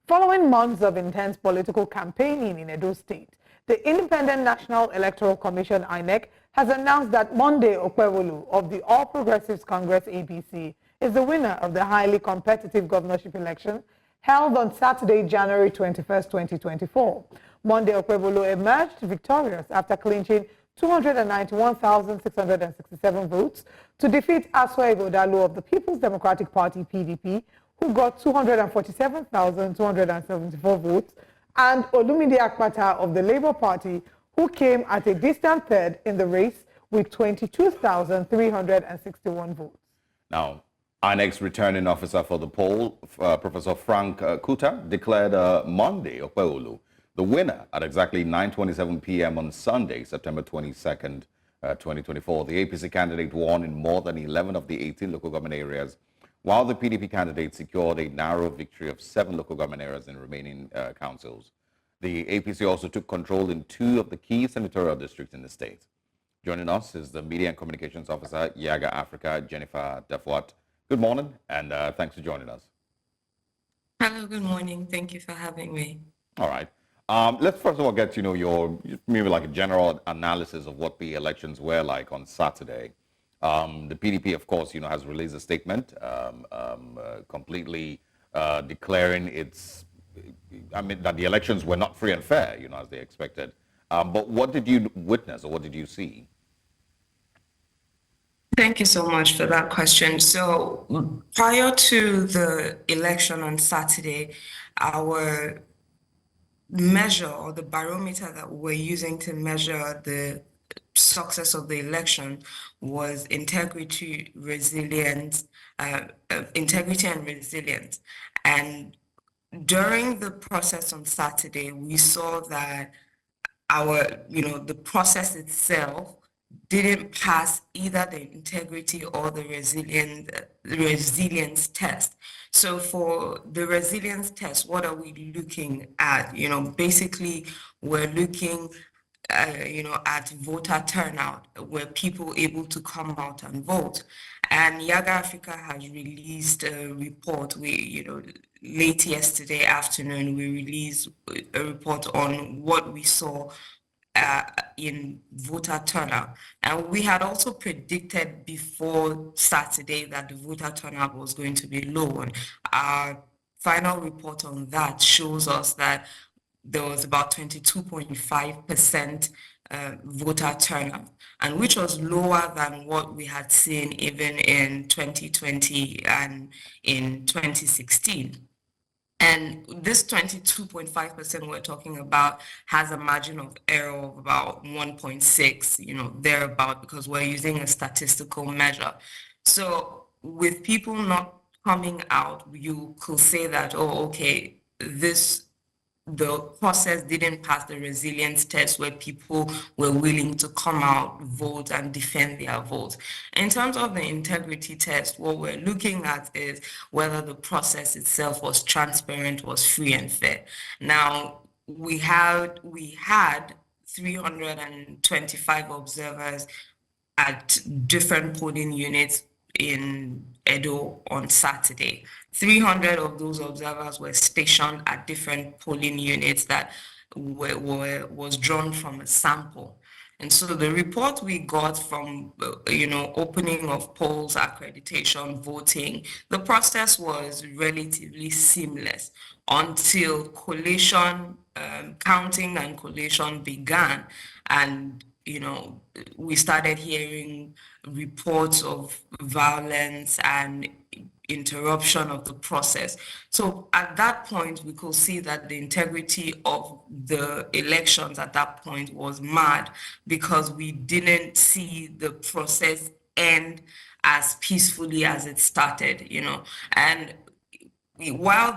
Following months of intense political campaigning in Edo State, the Independent National Electoral Commission INEC has announced that Monday Okpebholo of the All Progressives Congress APC is the winner of the highly competitive governorship election held on Saturday, January 21st, 2024. Monday Okpebholo emerged victorious after clinching 291,667 votes to defeat Aisha Yesufu of the People's Democratic Party (PDP), who got 247,274 votes, and Olumide Akpata of the Labour Party, who came at a distant third in the race with 22,361 votes. Now, our next returning officer for the poll, Professor Frank Kuta, declared Monday Okpebholo the winner at exactly 9:27 p.m. on Sunday, September 22nd, 2024. The APC candidate won in more than 11 of the 18 local government areas, while the PDP candidate secured a narrow victory of 7 local government areas in remaining councils. The APC also took control in 2 of the key senatorial districts in the state. Joining us is the Media and Communications Officer, Yiaga Africa, Jennifer Defwat. Good morning, and thanks for joining us. Hello, good morning. Thank you for having me. All right. Let's first of all get your maybe like a general analysis of what the elections were like on Saturday. The PDP, of course, has released a statement completely declaring that the elections were not free and fair, as they expected. But what did you witness, or what did you see? Thank you so much for that question. So prior to the election on Saturday, our measure, or the barometer that we're using to measure the success of the election, was integrity, resilience, integrity and resilience. And during the process on Saturday, we saw that the process itself didn't pass either the integrity or the resilience test. So for the resilience test, what are we looking at? Basically, we're looking at voter turnout. Were people able to come out and vote? And Yiaga Africa has released a report. Late yesterday afternoon, we released a report on what we saw in voter turnout. And we had also predicted before Saturday that the voter turnout was going to be low. And our final report on that shows us that there was about 22.5% voter turnout, and which was lower than what we had seen even in 2020 and in 2016. And this 22.5% we're talking about has a margin of error of about 1.6, thereabout, because we're using a statistical measure. So with people not coming out, you could say that, oh, okay, the process didn't pass the resilience test where people were willing to come out, vote, and defend their votes. In terms of the integrity test, what we're looking at is whether the process itself was transparent, was free and fair. Now, we had 325 observers at different polling units in Edo on Saturday. 300 of those observers were stationed at different polling units that was drawn from a sample. And so the report we got from, opening of polls, accreditation, voting, the process was relatively seamless until collation, counting and collation began. And we started hearing reports of violence and interruption of the process. So at that point, we could see that the integrity of the elections at that point was marred, because we didn't see the process end as peacefully as it started, And while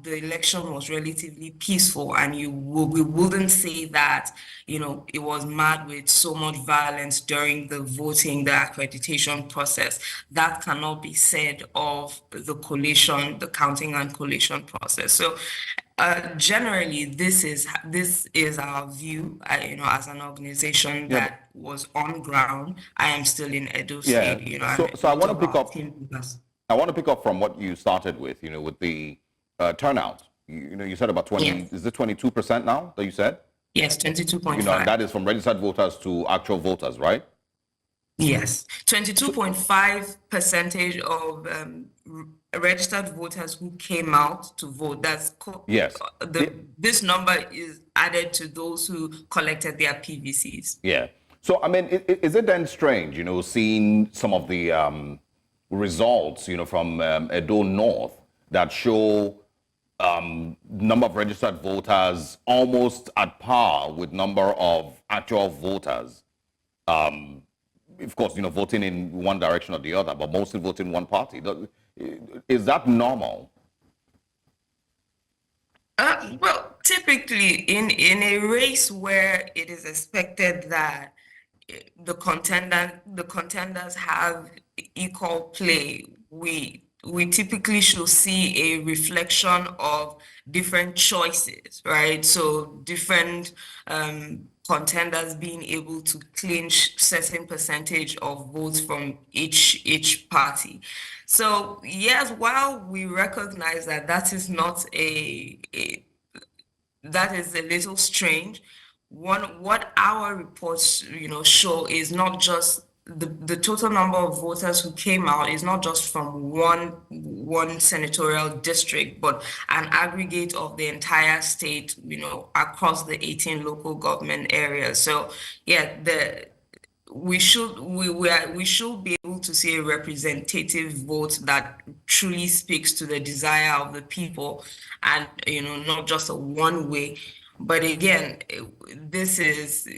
the election was relatively peaceful, and we wouldn't say that, it was marred with so much violence during the voting, the accreditation process, that cannot be said of the collation, the counting and collation process. So generally, this is our view, as an organization that was on ground. I am still in Edo State, So I want to pick up. I want to pick up from what you started with, with the turnout. You said about 20, Yes. is it 22% now that you said? Yes, 22.5. And that is from registered voters to actual voters, right? Yes, 22.5% of registered voters who came out to vote. That's Yes. this number is added to those who collected their PVCs. Yeah. So, I mean, is it then strange, seeing some of the results, from Edo North that show number of registered voters almost at par with number of actual voters? Of course, voting in one direction or the other, but mostly voting one party. Is that normal? Well, typically in a race where it is expected that the contenders have equal play, we typically should see a reflection of different choices, right? So different contenders being able to clinch certain percentage of votes from each party. So yes, while we recognize that that is not that is a little strange, what our reports show is not just the total number of voters who came out is not just from one senatorial district, but an aggregate of the entire state, across the 18 local government areas. So yeah, we should be able to see a representative vote that truly speaks to the desire of the people, and not just a one way. But again, this is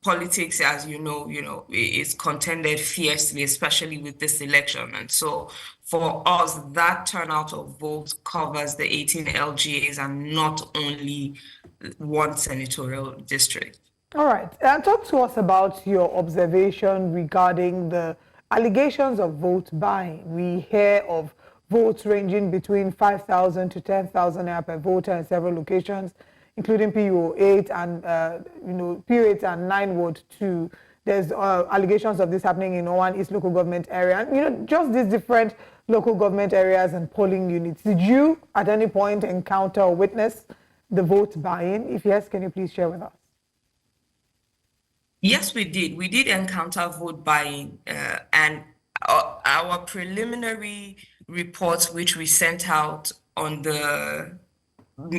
politics, as is contended fiercely, especially with this election. And so for us, that turnout of votes covers the 18 LGAs and not only one senatorial district. All right. Talk to us about your observation regarding the allegations of vote buying. We hear of votes ranging between 5,000 to 10,000 naira per voter in several locations, including PO8 and PO8 and 9 Ward 2. There's allegations of this happening in Owan East local government area. And, just these different local government areas and polling units. Did you at any point encounter or witness the vote buying? If yes, can you please share with us? Yes, we did. We did encounter vote buying, and our preliminary reports, which we sent out on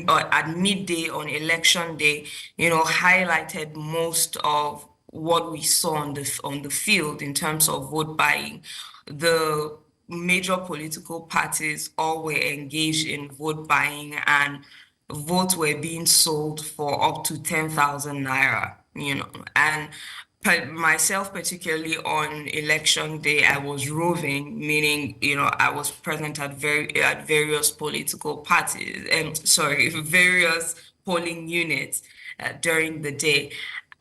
at midday on election day, highlighted most of what we saw on the field in terms of vote buying. The major political parties all were engaged in vote buying, and votes were being sold for up to 10,000 naira. And myself, particularly on election day, I was roving, meaning, I was present at various political parties, various polling units during the day.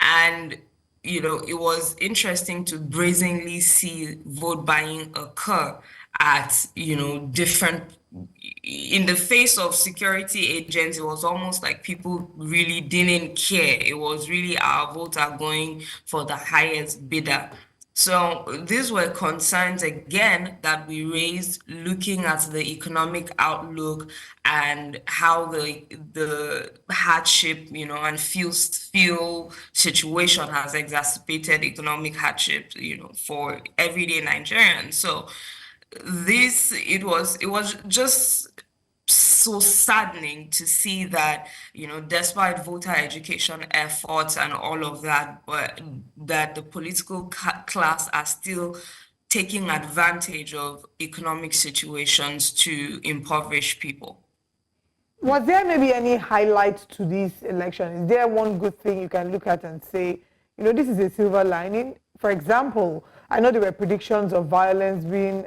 And, it was interesting to brazenly see vote buying occur at, different, in the face of security agents. It was almost like people really didn't care. It was really our votes are going for the highest bidder. So these were concerns, again, that we raised looking at the economic outlook and how the hardship, and fuel situation has exacerbated economic hardship, for everyday Nigerians. So it was just so saddening to see that, despite voter education efforts and all of that, but that the political class are still taking advantage of economic situations to impoverish people. Was there maybe any highlight to this election? Is there one good thing you can look at and say, this is a silver lining? For example, I know there were predictions of violence being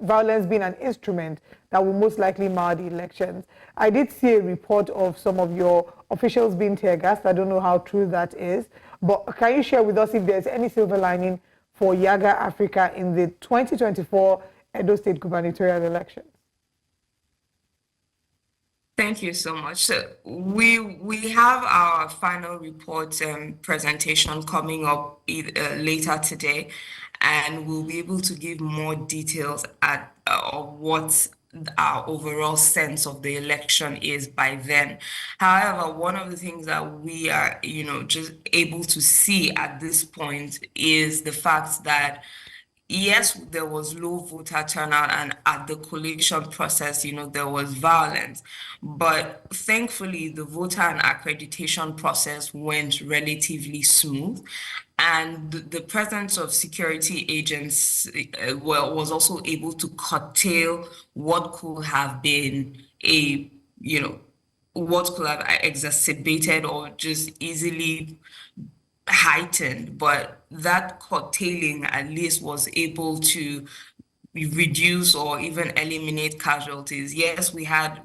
violence being an instrument that will most likely mar the elections. I did see a report of some of your officials being tear gassed. I don't know how true that is, but can you share with us if there's any silver lining for Yiaga Africa in the 2024 Edo State Gubernatorial elections? Thank you so much. So we have our final report presentation coming up later today, and we'll be able to give more details of what our overall sense of the election is by then. However, one of the things that we are, just able to see at this point is the fact that yes, there was low voter turnout, and at the collation process, there was violence. But thankfully, the voter and accreditation process went relatively smooth. And the presence of security agents was also able to curtail what could have been what could have exacerbated or just easily heightened, but that curtailing at least was able to reduce or even eliminate casualties. Yes, we had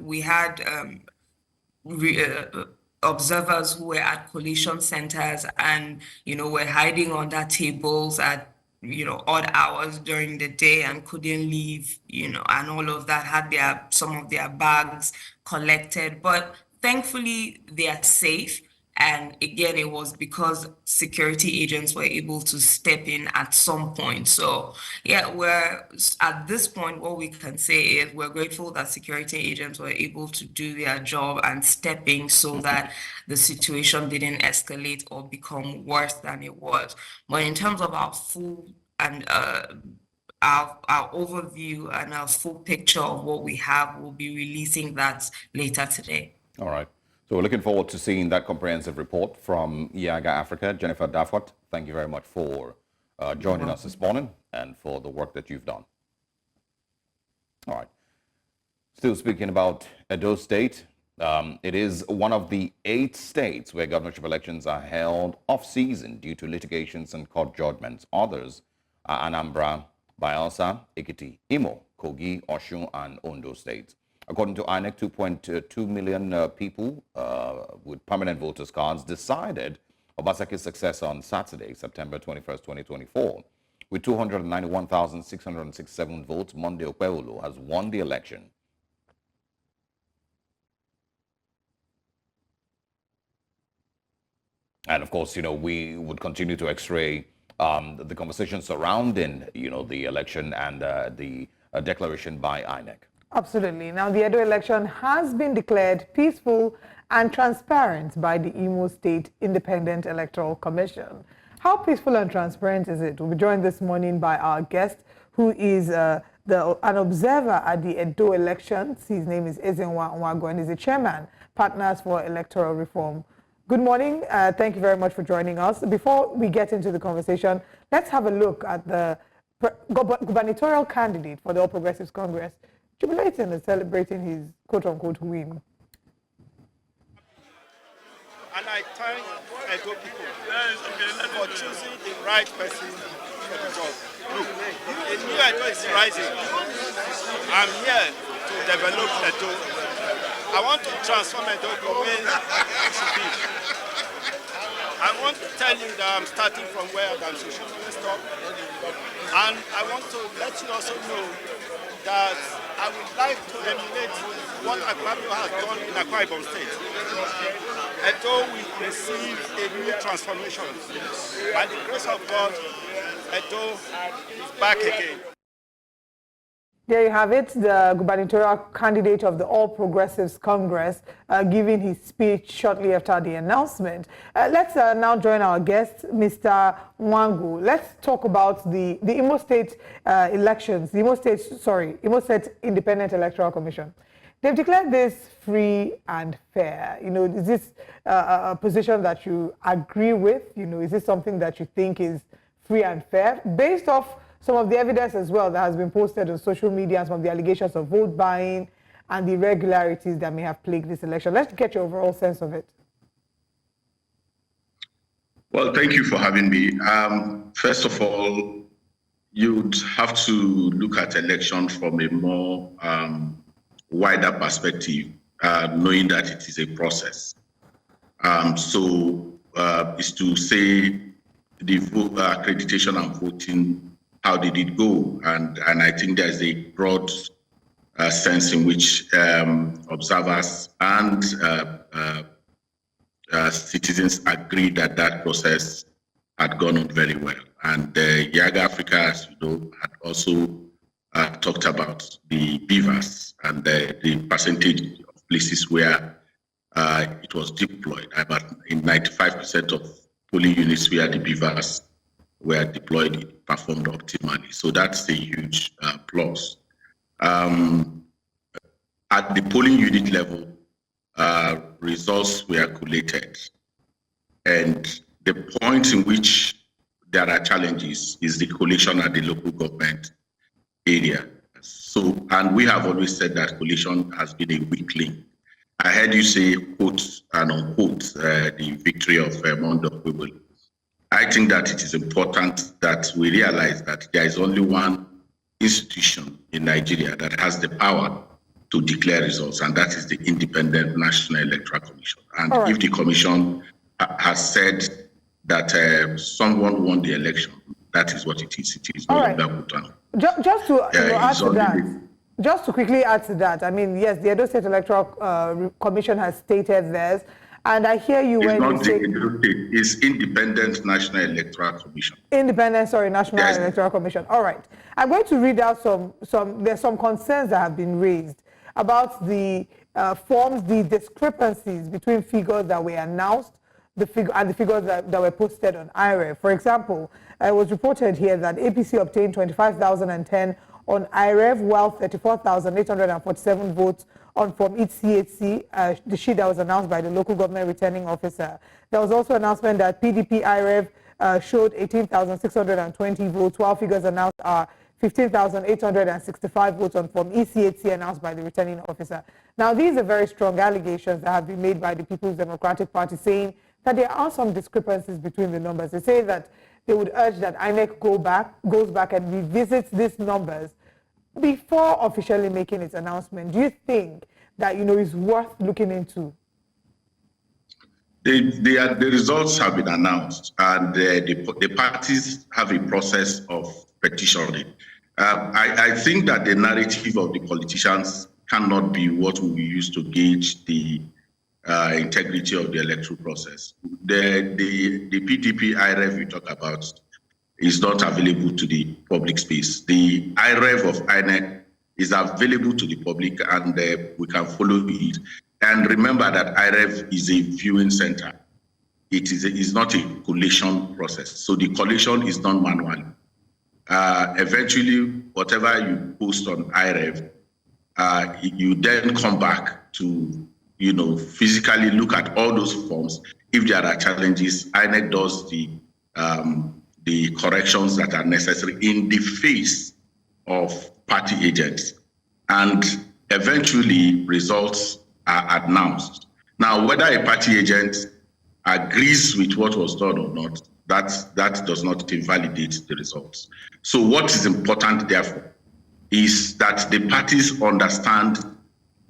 observers who were at collation centers and were hiding under tables at odd hours during the day and couldn't leave, and all of that, had some of their bags collected, but thankfully they are safe. And again, it was because security agents were able to step in at some point. So yeah, we're at this point, what we can say is we're grateful that security agents were able to do their job and step in so that the situation didn't escalate or become worse than it was. But in terms of our full and our overview and our full picture of what we have, we'll be releasing that later today. All right. So we're looking forward to seeing that comprehensive report from Yiaga Africa. Jennifer Dafford, thank you very much for joining us this morning and for the work that you've done. All right. Still speaking about Edo State, it is one of the 8 states where governorship elections are held off-season due to litigations and court judgments. Others are Anambra, Bayelsa, Ekiti, Imo, Kogi, Osun, and Ondo states. According to INEC, 2.2 million people with permanent voters' cards decided Obaseki's success on Saturday, September 21st, 2024. With 291,667 votes, Monday Okpebholo has won the election. And of course, we would continue to x-ray the conversation surrounding, the election and the declaration by INEC. Absolutely. Now, the Edo election has been declared peaceful and transparent by the Imo State Independent Electoral Commission. How peaceful and transparent is it? We'll be joined this morning by our guest, who is an observer at the Edo elections. His name is Emwanta, and he's the chairman, Partners for Electoral Reform. Good morning. Thank you very much for joining us. Before we get into the conversation, let's have a look at the gubernatorial candidate for the All Progressives Congress, jubilating and celebrating his quote-unquote win. And I thank Edo people for choosing the right person for the job. Look, the new Edo is rising. I'm here to develop Edo. I want to transform Edo the way it should be. I want to tell you that I'm starting from where I'm social stop. And I want to let you also know that I would like to emulate what Akpabio has done in Akwa Ibom State. Edo will receive a new transformation. By the grace of God, Edo is back again. There you have it, the gubernatorial candidate of the All Progressives Congress giving his speech shortly after the announcement. Let's now join our guest, Mr. Wangu. Let's talk about the Imo State elections, the Imo State Independent Electoral Commission. They've declared this free and fair. Is this a position that you agree with? Is this something that you think is free and fair based off some of the evidence as well that has been posted on social media, and some of the allegations of vote buying and the irregularities that may have plagued this election? Let's get your overall sense of it. Well, thank you for having me. First of all, you'd have to look at election from a more wider perspective, knowing that it is a process. So is to say the vote, accreditation and voting, how did it go? And I think there's a broad sense in which observers and citizens agree that that process had gone on very well. And Yiaga Africa, as you know, had also talked about the beavers and the percentage of places where it was deployed. About in 95% of polling units where the beavers were deployed, it performed optimally. So that's a huge plus. At the polling unit level, results were collated. And the point in which there are challenges is the collation at the local government area. So, and we have always said that collation has been a weak link. I heard you say, quote and unquote, the victory of Monday Okpebholo. I think that it is important that we realize that there is only one institution in Nigeria that has the power to declare results, and that is the Independent National Electoral Commission. And if the commission has said that someone won the election, that is what it is. It is no longer Bhutan. Just to add to that, just to quickly add to that, I mean, yes, the Edo State Electoral Commission has stated theirs, and I hear you when you say it's Independent National Electoral Commission. National Electoral Commission. All right, I'm going to read out there's some concerns that have been raised about the forms, the discrepancies between figures that were announced, the figures that were posted on IREV. For example, it was reported here that APC obtained 25,010 on IREV, while 34,847 votes on Form ECHC, the sheet that was announced by the local government returning officer. There was also an announcement that PDP IREV showed 18,620 votes, while figures announced are 15,865 votes on Form ECHC announced by the returning officer. Now, these are very strong allegations that have been made by the People's Democratic Party, saying that there are some discrepancies between the numbers. They say that they would urge that INEC goes back and revisits these numbers before officially making its announcement. Do you think that, is worth looking into? The results have been announced, and the parties have a process of petitioning. I think that the narrative of the politicians cannot be what we use to gauge the integrity of the electoral process. The PDP IREV you talk about is not available to the public space. The IREV of INEC is available to the public, and we can follow it. And remember that IREV is a viewing center. It is not a collation process. So the collation is done manually. Eventually, whatever you post on IREV, you then come back to, physically look at all those forms. If there are challenges, INEC does the corrections that are necessary in the face of party agents. And eventually, results are announced. Now, whether a party agent agrees with what was done or not, that does not invalidate the results. So what is important, therefore, is that the parties understand,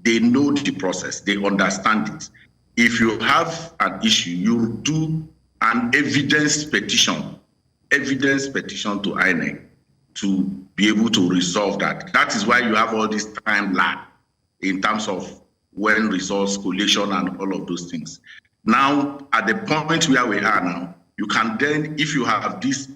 they know the process, they understand it. If you have an issue, you do an evidence petition to INEC to be able to resolve that. That is why you have all this time lag in terms of when results, collation, and all of those things. Now, at the point where we are now, you can then, if you have this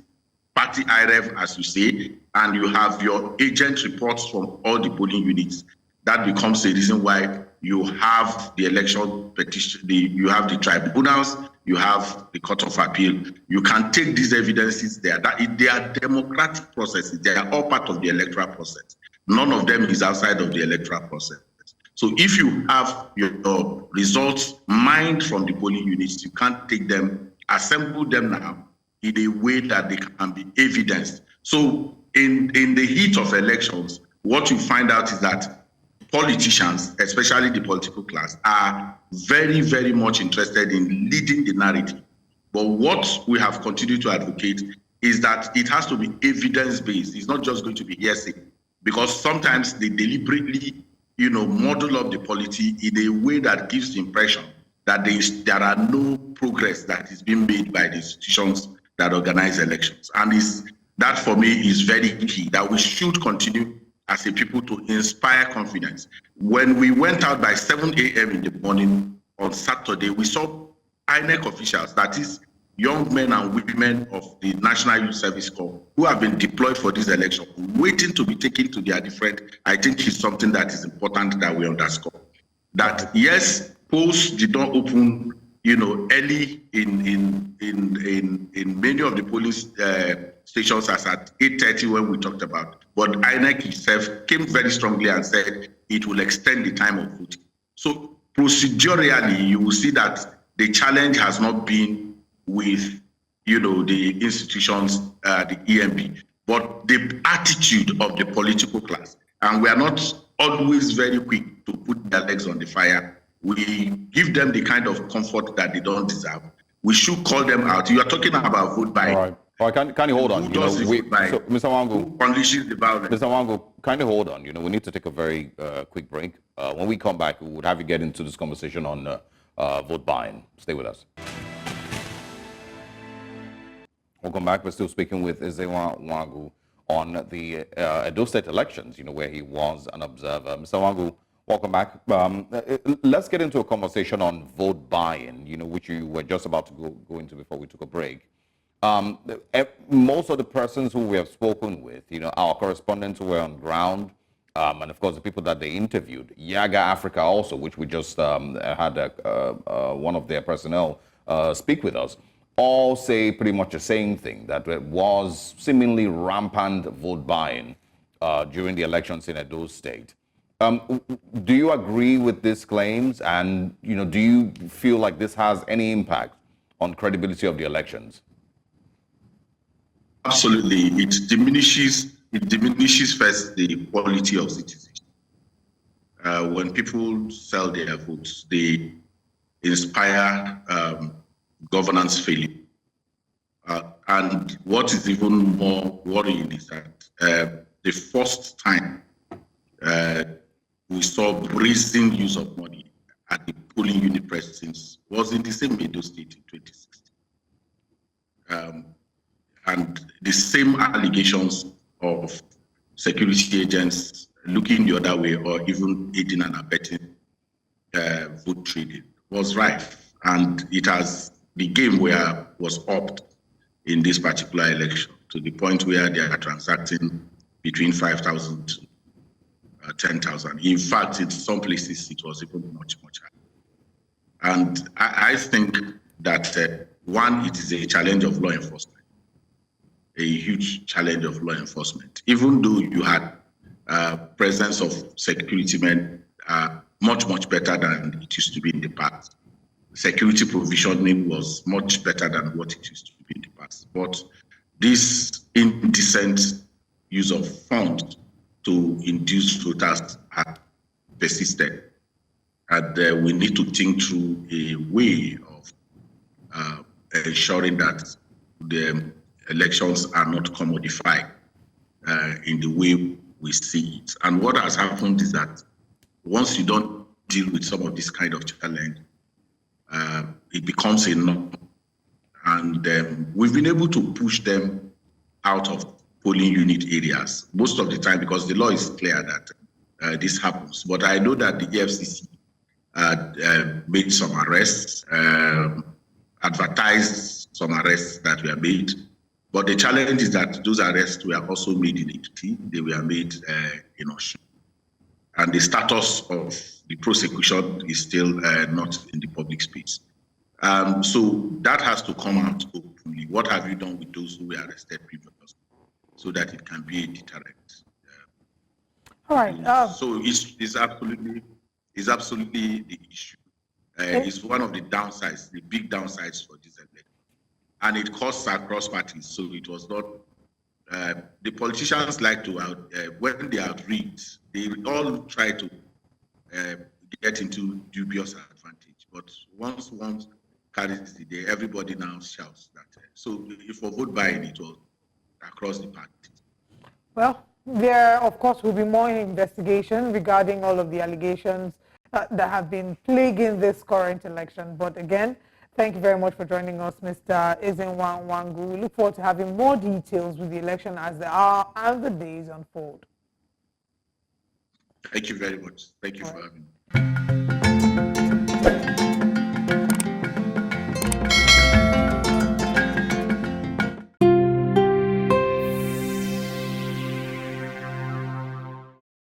party IREV, as you say, and you have your agent reports from all the polling units, that becomes a reason why you have the election petition, you have the tribunals, you have the Court of Appeal. You can take these evidences there. They are democratic processes. They are all part of the electoral process. None of them is outside of the electoral process. So if you have your results mined from the polling units, you can't take them, assemble them now in a way that they can be evidenced. So in the heat of elections, what you find out is that politicians, especially the political class, are very, very much interested in leading the narrative. But what we have continued to advocate is that it has to be evidence-based. It's not just going to be hearsay, because sometimes they deliberately, model up the polity in a way that gives the impression that there are no progress that is being made by the institutions that organize elections. And that for me is very key, that we should continue as a people to inspire confidence. When we went out by 7 a.m. in the morning on Saturday, we saw INEC officials, that is young men and women of the National Youth Service Corps who have been deployed for this election, waiting to be taken to their different, I think is something that is important that we underscore. That yes, polls did not open, early in many of the polling stations as at 8:30 when we talked about. But INEC itself came very strongly and said it will extend the time of voting. So procedurally, you will see that the challenge has not been with, the institutions, the EMB, but the attitude of the political class. And we are not always very quick to put their legs on the fire. We give them the kind of comfort that they don't deserve. We should call them out. You are talking about vote buying. All right. Can you hold on? Who does the vote buying? So, Mr. Wangu, who unleashes the violence? Mr. Wangu, kind of hold on. We need to take a very quick break. When we come back, we would have you get into this conversation on vote buying. Stay with us. Welcome back. We're still speaking with Ezewa Wangu on the Edo State elections, where he was an observer. Mr. Wangu, welcome back. Let's get into a conversation on vote buying, which you were just about to go into before we took a break. Most of the persons who we have spoken with, our correspondents who were on ground, and of course the people that they interviewed, Yiaga Africa also, which we just had one of their personnel speak with us, all say pretty much the same thing, that it was seemingly rampant vote buying during the elections in Edo State. Do you agree with these claims? And, do you feel like this has any impact on credibility of the elections? Absolutely. It diminishes first the quality of citizenship. When people sell their votes, they inspire governance failure. And what is even more worrying is that the first time we saw brazen use of money at the polling unit precincts was in the same Edo State in 2016. And the same allegations of security agents looking the other way or even aiding and abetting vote trading was rife. And the game was upped in this particular election to the point where they are transacting between 5,000 to 10,000. In fact, in some places, it was even much, much higher. And I think that, one, it is a challenge of law enforcement, a huge challenge of law enforcement. Even though you had presence of security men much, much better than it used to be in the past. Security provisioning was much better than what it used to be in the past. But this indecent use of funds to induce voters have persisted. And we need to think through a way of ensuring that the elections are not commodified in the way we see it. And what has happened is that once you don't deal with some of this kind of challenge, it becomes a norm. And we've been able to push them out of polling unit areas most of the time because the law is clear that this happens. But I know that the EFCC made some arrests, advertised some arrests that were made. But the challenge is that those arrests were also made in Ekiti. They were made in Osun. And the status of the prosecution is still not in the public space. So that has to come out openly. What have you done with those who were arrested previously so that it can be a deterrent? All right. So it's absolutely the issue. It's one of the downsides, the big downsides for this election. And it costs across parties. So it was not, the politicians like to, when they are rigged, they all try to get into dubious advantage. But once one carries the day, everybody now shouts that. So if for vote buying, it was across the parties. Well, there, of course, will be more investigation regarding all of the allegations that have been plaguing this current election. But again, thank you very much for joining us, Mr. Ezewa Wangu. We look forward to having more details with the election as the hour and the days unfold. Thank you very much. Thank you for having me.